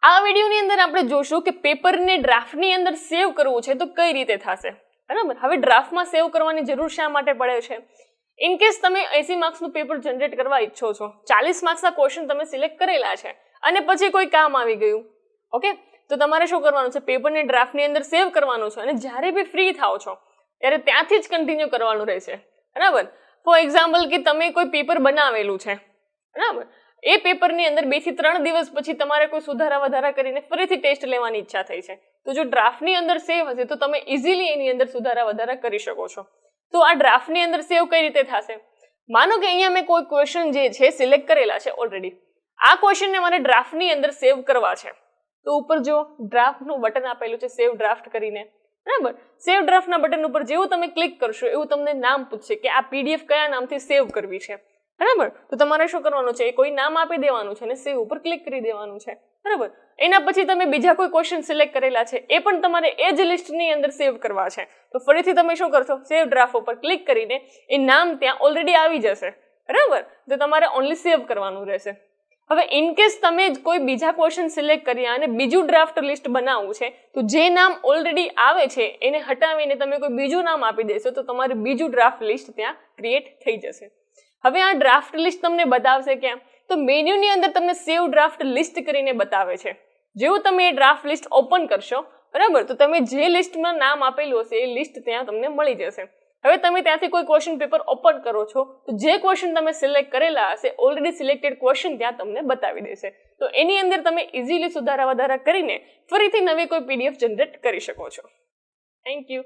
આ વિડીયોની અંદર આપણે જોશું કે પેપરને ડ્રાફ્ટની અંદર સેવ કરવું છે તો કઈ રીતે થશે, બરાબર. હવે ડ્રાફ્ટમાં સેવ કરવાની જરૂર શા માટે પડે છે? ઇન કેસ તમે 80 માર્ક્સનું પેપર જનરેટ કરવા ઈચ્છો છો, 40 માર્ક્સના ક્વેશ્ચન તમે સિલેક્ટ કરેલા છે અને પછી કોઈ કામ આવી ગયું, ઓકે, તો તમારે શું કરવાનું છે? પેપરને ડ્રાફ્ટની અંદર સેવ કરવાનું છે અને જ્યારે બી ફ્રી થાઓ છો ત્યારે ત્યાંથી જ કન્ટિન્યુ કરવાનું રહેશે, બરાબર. ફોર એક્ઝામ્પલ કે તમે કોઈ પેપર બનાવેલું છે, બરાબર, એ પેપરની અંદર 2 થી 3 દિવસ પછી તમારે કોઈ સુધારા વધારા કરીને ફરીથી ટેસ્ટ લેવાની ઈચ્છા થઈ છે, તો જો ડ્રાફ્ટની અંદર સેવ હશે તો તમે ઇઝીલી એની અંદર સુધારા વધારા કરી શકો છો. તો આ ડ્રાફ્ટની અંદર સેવ કઈ રીતે થશે? માનો કે અહીંયા મેં કોઈ ક્વેશ્ચન જે છે સિલેક્ટ કરેલા છે ઓલરેડી, આ ક્વેશ્ચનને મારે ડ્રાફ્ટની અંદર સેવ કરવા છે, તો ઉપર જો ડ્રાફ્ટનું બટન આપેલું છે સેવ ડ્રાફ્ટ કરીને, બરાબર. સેવ ડ્રાફ્ટના બટન ઉપર જેવું તમે ક્લિક કરશો એવું તમને નામ પૂછશે કે આ પીડીએફ કયા નામથી સેવ કરવી છે, બરાબર. તો તમારે શું કરવાનું છે? કોઈ નામ આપી દેવાનું છે અને સેવ ઉપર ક્લિક કરી દેવાનું છે, બરાબર. એના પછી તમે બીજા કોઈ ક્વેશ્ચન સિલેક્ટ કરેલા છે એ પણ તમારે એ જ લિસ્ટની અંદર સેવ કરવા છે, તો ફરીથી તમે શું કરશો? સેવ ડ્રાફ્ટ ઉપર ક્લિક કરીને એ નામ ત્યાં ઓલરેડી આવી જશે, બરાબર. તો તમારે ઓનલી સેવ કરવાનું રહેશે. હવે ઇન કેસ તમે કોઈ બીજા ક્વેશ્ચન સિલેક્ટ કર્યા અને બીજું ડ્રાફ્ટ લિસ્ટ બનાવવું છે, તો જે નામ ઓલરેડી આવે છે એને હટાવીને તમે કોઈ બીજું નામ આપી દેશો તો તમારે બીજું ડ્રાફ્ટ લિસ્ટ ત્યાં ક્રિએટ થઈ જશે. હવે આ ડ્રાફ્ટ લિસ્ટ તમને બતાવશે ક્યાં? તો મેન્યુની અંદર તમને સેવ ડ્રાફ્ટ લિસ્ટ કરીને બતાવે છે. જેવું તમે એ ડ્રાફ્ટ લિસ્ટ ઓપન કરશો, બરાબર, તો તમે જે લિસ્ટમાં નામ આપેલું હશે એ લિસ્ટ ત્યાં તમને મળી જશે. હવે તમે ત્યાંથી કોઈ ક્વેશ્ચન પેપર ઓપન કરો છો તો જે ક્વેશ્ચન તમે સિલેક્ટ કરેલા હશે ઓલરેડી સિલેક્ટેડ ક્વેશ્ચન ત્યાં તમને બતાવી દેશે. તો એની અંદર તમે ઇઝીલી સુધારા વધારા કરીને ફરીથી નવી કોઈ પીડીએફ જનરેટ કરી શકો છો. Thank you.